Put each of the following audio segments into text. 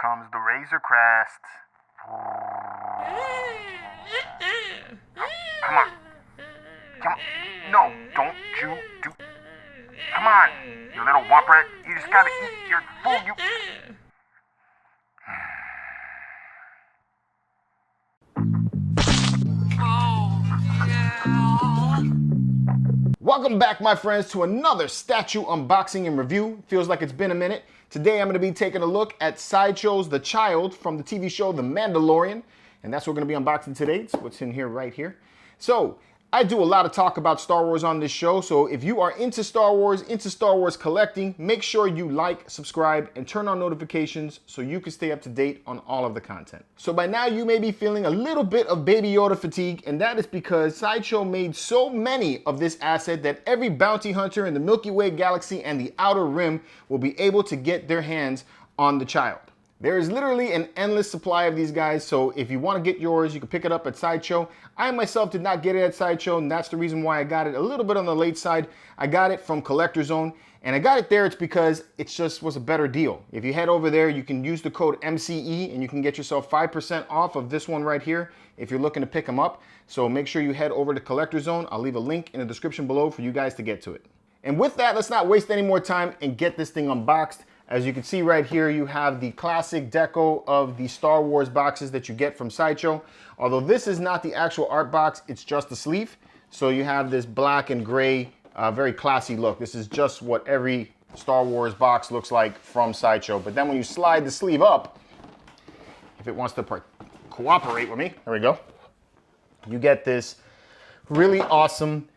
comes the Razor Crest. Come on. Come on. No, don't you do... Come on, you little whopper. You just gotta eat your food, you... Welcome back, my friends, to another statue unboxing and review. Feels like it's been a minute. Today I'm going to be taking a look at Sideshow's The Child from the TV show The Mandalorian. And that's what we're going to be unboxing today. It's what's in here right here. So, I do a lot of talk about Star Wars on this show, so if you are into Star Wars collecting, make sure you like, subscribe, and turn on notifications so you can stay up to date on all of the content. So by now you may be feeling a little bit of Baby Yoda fatigue, and that is because Sideshow made so many of this asset that every bounty hunter in the Milky Way galaxy and the Outer Rim will be able to get their hands on the child. There is literally an endless supply of these guys, so if you want to get yours, you can pick it up at Sideshow. I myself did not get it at Sideshow, and that's the reason why I got it a little bit on the late side. I got it from Collector Zone, and I got it there. It's because it just was a better deal. If you head over there, you can use the code MCE, and you can get yourself 5% off of this one right here if you're looking to pick them up. So make sure you head over to Collector Zone. I'll leave a link in the description below for you guys to get to it. And with that, let's not waste any more time and get this thing unboxed. As you can see right here, you have the classic deco of the Star Wars boxes that you get from Sideshow. Although this is not the actual art box, it's just the sleeve. So you have this black and gray, very classy look. This is just what every Star Wars box looks like from Sideshow. But then when you slide the sleeve up, if it wants to cooperate with me, there we go. You get this really awesome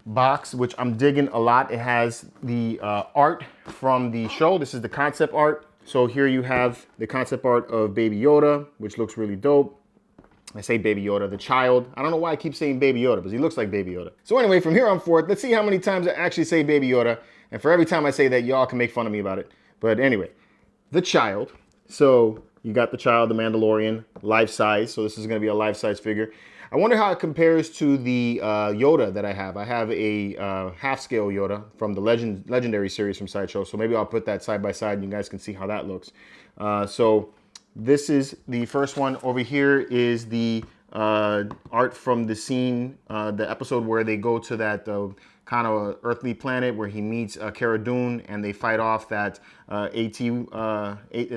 box, which I'm digging a lot. It has the art from the show. This is the concept art. So here you have the concept art of Baby Yoda, which looks really dope. I say Baby Yoda, the child. I don't know why I keep saying Baby Yoda, because he looks like Baby Yoda. So anyway, from here on forth, let's see how many times I actually say Baby Yoda. And for every time I say that, y'all can make fun of me about it. But anyway, the child. So you got the child, the Mandalorian, life-size. So this is going to be a life-size figure. I wonder how it compares to the Yoda that I have. I have a half-scale Yoda from the Legendary series from Sideshow, so maybe I'll put that side by side and you guys can see how that looks. So this is the first one. Over here is the art from the scene, the episode where they go to that kind of earthly planet where he meets Cara Dune and they fight off that AT-AT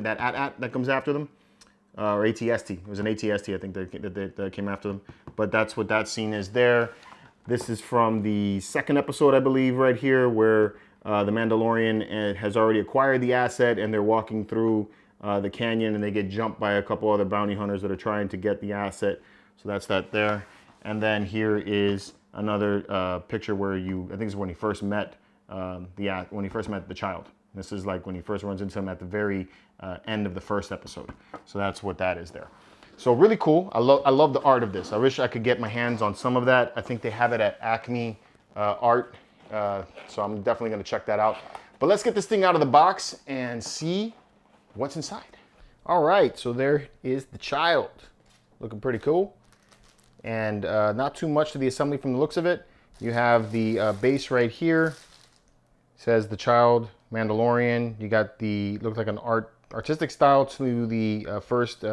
that comes after them. Or ATST. It was an ATST, I think, that came after them. But that's what that scene is there. This is from the second episode, I believe, right here, where the Mandalorian has already acquired the asset and they're walking through the canyon and they get jumped by a couple other bounty hunters that are trying to get the asset. So that's that there. And then here is another picture where I think this is when he first met the child. This is like when he first runs into him at the very end of the first episode. So that's what that is there. So really cool. I love the art of this. I wish I could get my hands on some of that. I think they have it at Acme Art. So I'm definitely going to check that out. But let's get this thing out of the box and see what's inside. All right, so there is the child. Looking pretty cool. And not too much to the assembly from the looks of it. You have the base right here. It says the child Mandalorian. You got the, looks like an artistic style to the first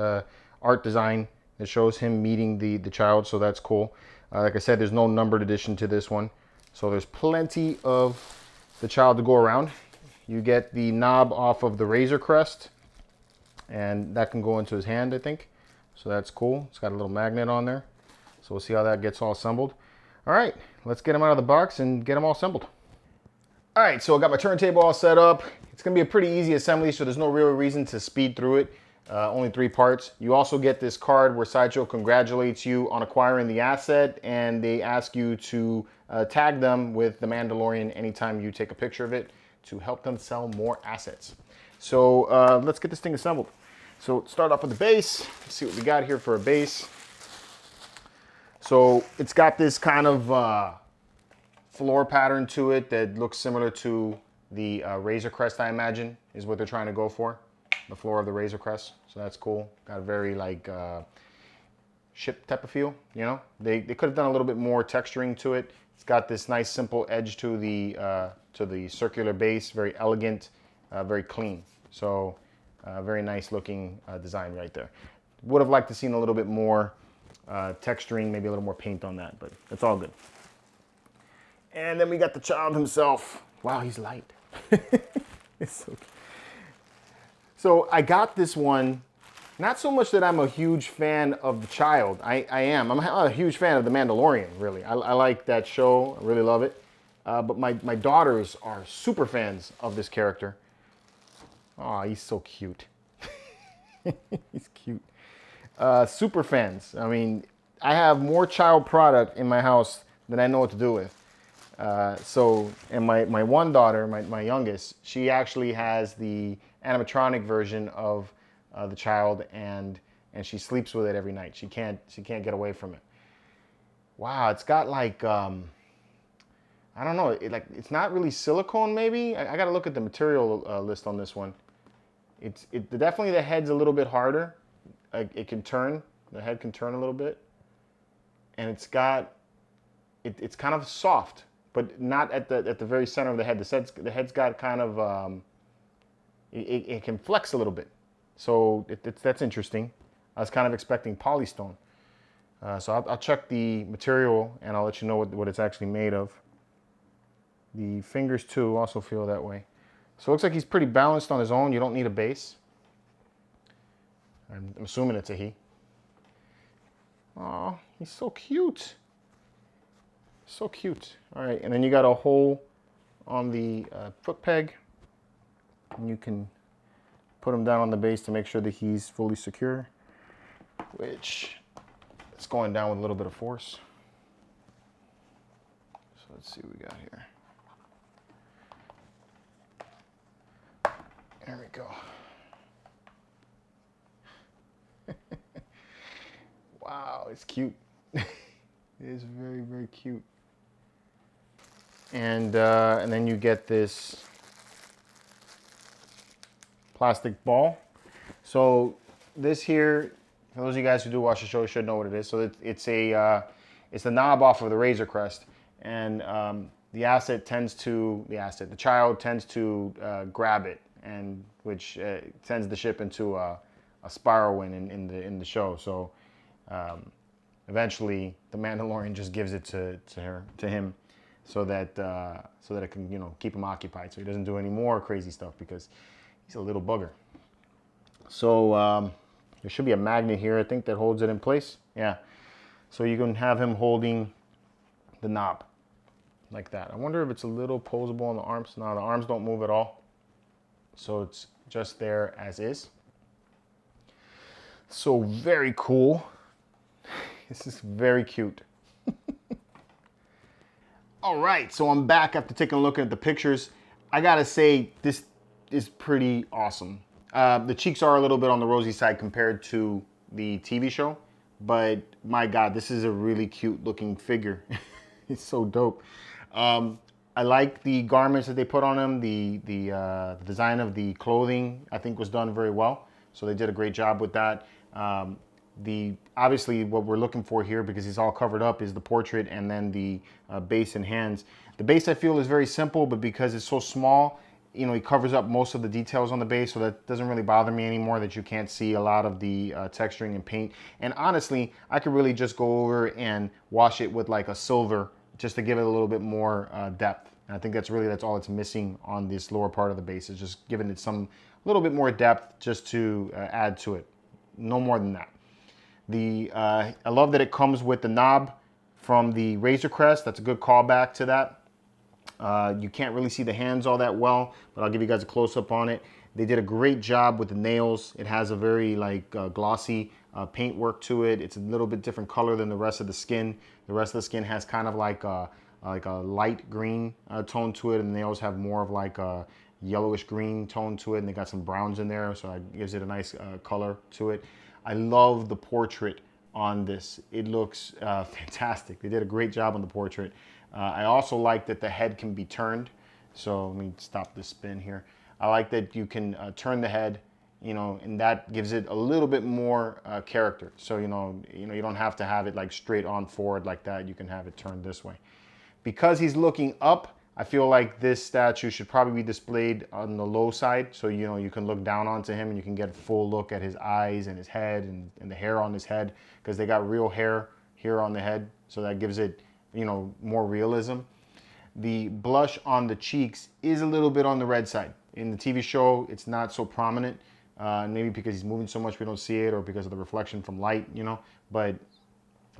art design that shows him meeting the child, so that's cool. Like I said, there's no numbered edition to this one, so there's plenty of the child to go around. You get the knob off of the Razor Crest, and that can go into his hand, I think. So that's cool. It's got a little magnet on there, so we'll see how that gets all assembled. All right, let's get him out of the box and get him all assembled. All right, so I got my turntable all set up. It's gonna be a pretty easy assembly, so there's no real reason to speed through it. Only 3 parts. You also get this card where Sideshow congratulates you on acquiring the asset, and they ask you to tag them with the Mandalorian anytime you take a picture of it to help them sell more assets. So let's get this thing assembled. So start off with the base. Let's see what we got here for a base. So it's got this kind of floor pattern to it that looks similar to the Razor Crest, I imagine, is what they're trying to go for. The floor of the Razor Crest. So that's cool. Got a very like ship type of feel, you know? They could have done a little bit more texturing to it. It's got this nice simple edge to the circular base, very elegant, very clean. So Very nice looking design right there. Would have liked to seen a little bit more texturing, maybe a little more paint on that, but it's all good. And then we got the child himself. Wow, he's light. It's so, so I got this one, not so much that I'm a huge fan of the child. I am. I'm a huge fan of the Mandalorian, really. I like that show. I really love it. But my daughters are super fans of this character. Oh, he's so cute. He's cute. Super fans. I mean, I have more child product in my house than I know what to do with. And my one daughter, my youngest, she actually has the animatronic version of the child, and she sleeps with it every night. She can't get away from it. Wow, it's got like I don't know, it's not really silicone. Maybe I got to look at the material list on this one. It's definitely the head's a little bit harder. It can turn. The head can turn a little bit, and it's kind of soft, but not at the very center of the head. The head's got kind of it can flex a little bit, so that's interesting. I was kind of expecting polystone, so I'll check the material and I'll let you know what it's actually made of. The fingers too also feel that way. So it looks like he's pretty balanced on his own. You don't need a base. I'm assuming it's a he. Oh, he's so cute. So cute. All right, and then you got a hole on the foot peg. And you can put him down on the base to make sure that he's fully secure, which is going down with a little bit of force. So let's see what we got here. There we go. Wow, it's cute. It is very, very cute. And then you get this plastic ball. So this here, for those of you guys who do watch the show, should know what it is. So it's the knob off of the Razor Crest, and the child tends to grab it, and which sends the ship into a spiral in the show. So eventually, the Mandalorian just gives it to him, so that it can keep him occupied, so he doesn't do any more crazy stuff because he's a little bugger. So there should be a magnet here, I think, that holds it in place. Yeah. So you can have him holding the knob like that. I wonder if it's a little posable on the arms. No, the arms don't move at all. So it's just there as is. So very cool. This is very cute. All right, so I'm back after taking a look at the pictures. I gotta say, this is pretty awesome. The cheeks are a little bit on the rosy side compared to the TV show, but my God, this is a really cute looking figure. It's so dope. I like the garments that they put on him. The design of the clothing, I think, was done very well. So they did a great job with that. Obviously what we're looking for here, because he's all covered up, is the portrait and then the base and hands. The base, I feel, is very simple, but because it's so small, he covers up most of the details on the base, so that doesn't really bother me anymore, that you can't see a lot of the texturing and paint. And honestly, I could really just go over and wash it with like a silver just to give it a little bit more depth. And I think that's all it's missing on this lower part of the base, is just giving it some little bit more depth just to add to it. No more than that. I love that it comes with the knob from the Razor Crest. That's a good callback to that. You can't really see the hands all that well, but I'll give you guys a close-up on it. They did a great job with the nails. It has a very glossy paint work to it. It's a little bit different color than the rest of the skin. The rest of the skin has kind of like a light green tone to it, and the nails have more of like a yellowish green tone to it, and they got some browns in there, so it gives it a nice color to it. I love the portrait on this. It looks fantastic. They did a great job on the portrait. I also like that the head can be turned. So let me stop this spin here. I like that you can turn the head, and that gives it a little bit more character. So you don't have to have it like straight on forward like that. You can have it turned this way. Because he's looking up, I feel like this statue should probably be displayed on the low side, so you know you can look down onto him and you can get a full look at his eyes and his head and the hair on his head, because they got real hair here on the head, so that gives it, you know, more realism. The blush on the cheeks is a little bit on the red side. In the TV show, it's not so prominent, maybe because he's moving so much we don't see it, or because of the reflection from light, you know, but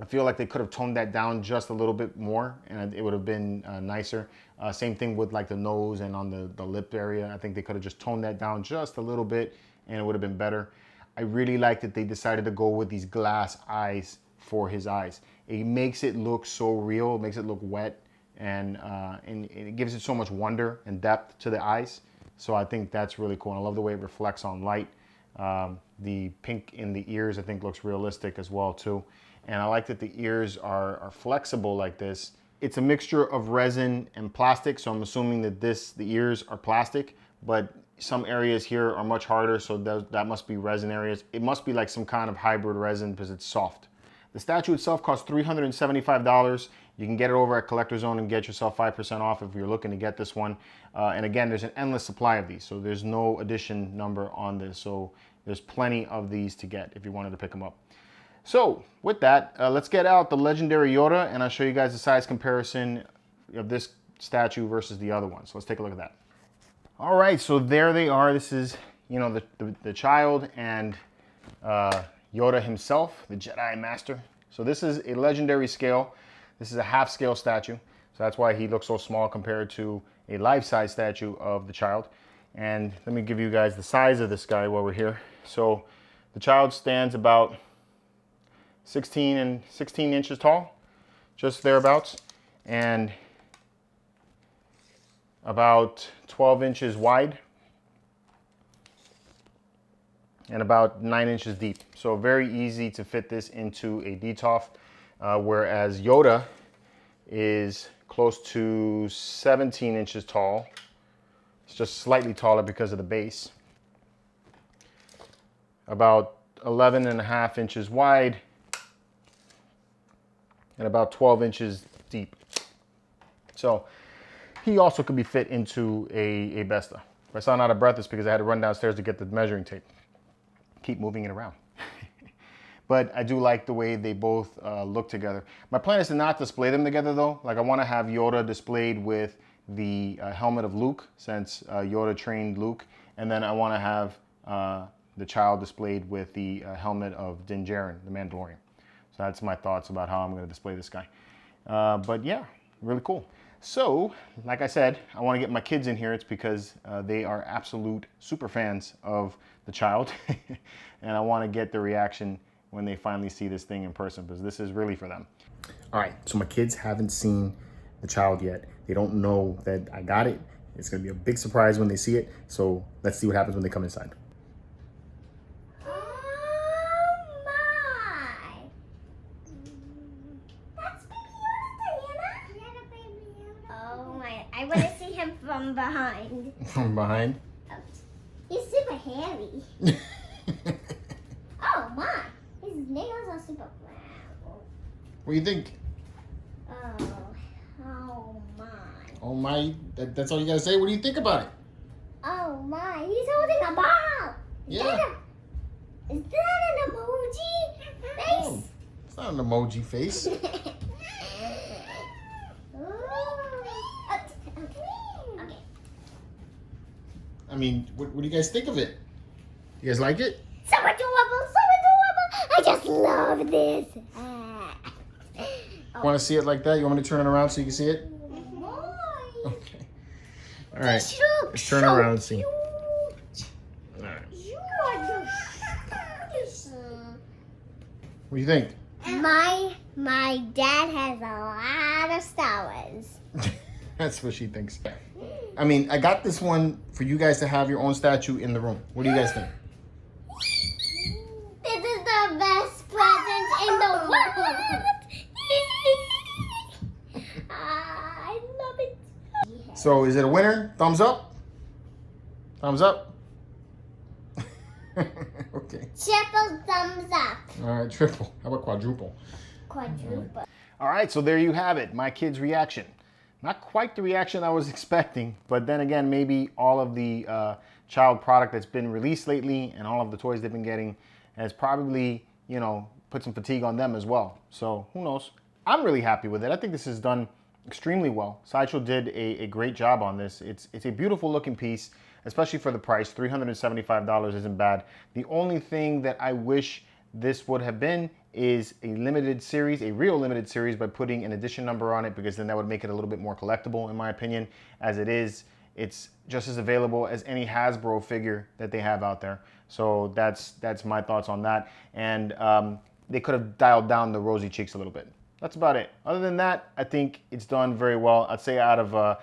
I feel like they could have toned that down just a little bit more and it would have been nicer. Same thing with like the nose and on the lip area. I think they could have just toned that down just a little bit and it would have been better. I really like that they decided to go with these glass eyes for his eyes. It makes it look so real, it makes it look wet, and it gives it so much wonder and depth to the eyes. So I think that's really cool. And I love the way it reflects on light. The pink in the ears I think looks realistic as well too. And I like that the ears are flexible like this. It's a mixture of resin and plastic, so I'm assuming that the ears are plastic, but some areas here are much harder, so that must be resin areas. It must be like some kind of hybrid resin because it's soft. The statue itself costs $375. You can get it over at Collector Zone and get yourself 5% off if you're looking to get this one. And again, there's an endless supply of these, so there's no edition number on this, so there's plenty of these to get if you wanted to pick them up. So with that, let's get out the Legendary Yoda and I'll show you guys the size comparison of this statue versus the other one. So let's take a look at that. All right, so there they are. This is, you know, the child and Yoda himself, the Jedi Master. So this is a legendary scale. This is a half scale statue. So that's why he looks so small compared to a life-size statue of the child. And let me give you guys the size of this guy while we're here. So the child stands about 16 inches tall, just thereabouts, and about 12 inches wide, and about 9 inches deep. So very easy to fit this into a DTOF, whereas Yoda is close to 17 inches tall. It's just slightly taller because of the base. About 11.5 inches wide, and about 12 inches deep. So he also could be fit into a Besta. If I sound out of breath, it's because I had to run downstairs to get the measuring tape. Keep moving it around. But I do like the way they both look together. My plan is to not display them together though. Like I want to have Yoda displayed with the helmet of Luke, since Yoda trained Luke. And then I want to have the child displayed with the helmet of Din Djarin, the Mandalorian. So that's my thoughts about how I'm going to display this guy. But yeah, really cool. So, like I said, I want to get my kids in here. It's because they are absolute super fans of the child. And I want to get their reaction when they finally see this thing in person, because this is really for them. All right, so my kids haven't seen the child yet. They don't know that I got it. It's going to be a big surprise when they see it. So let's see what happens when they come inside. I want to see him from behind. From behind? He's super hairy. Oh my! His nails are super brown. What do you think? Oh my. Oh my, that's all you gotta say? What do you think about it? Oh my, he's holding a ball. Yeah. Is that an emoji face? Oh, it's not an emoji face. I mean, what do you guys think of it? You guys like it? So adorable, so adorable. I just love this. Want to see it like that? You want me to turn it around so you can see it? Boy. Okay. All right. This Let's turn it around and see. Cute. All right. You are the cutest. What do you think? My dad has a lot of Star Wars. That's what she thinks. I mean, I got this one for you guys to have your own statue in the room. What do you guys think? This is the best present in the world. I love it. So is it a winner? Thumbs up? Thumbs up? Okay. Triple thumbs up. All right, triple. How about quadruple? Quadruple. All right, so there you have it. My kid's reaction. Not quite the reaction I was expecting, but then again, maybe all of the child product that's been released lately and all of the toys they've been getting has probably, you know, put some fatigue on them as well. So who knows? I'm really happy with it. I think this is done extremely well. Sideshow did a great job on this. It's a beautiful looking piece, especially for the price. $375 isn't bad. The only thing that I wish this would have been is a limited series, a real limited series, by putting an edition number on it, because then that would make it a little bit more collectible, in my opinion. As it is, it's just as available as any Hasbro figure that they have out there. So that's my thoughts on that. And they could have dialed down the rosy cheeks a little bit. That's about it. Other than that, I think it's done very well. I'd say out of a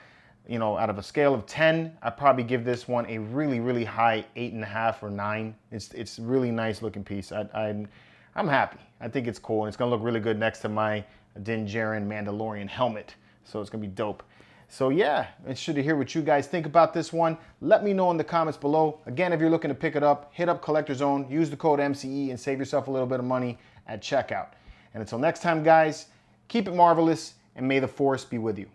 scale of 10, I'd probably give this one a really, really high 8.5 or 9. It's really nice looking piece. I'm happy. I think it's cool, and it's gonna look really good next to my Din Djarin Mandalorian helmet. So it's gonna be dope. So yeah, interested to hear what you guys think about this one. Let me know in the comments below. Again, if you're looking to pick it up, hit up Collector Zone, use the code MCE, and save yourself a little bit of money at checkout. And until next time, guys, keep it marvelous, and may the Force be with you.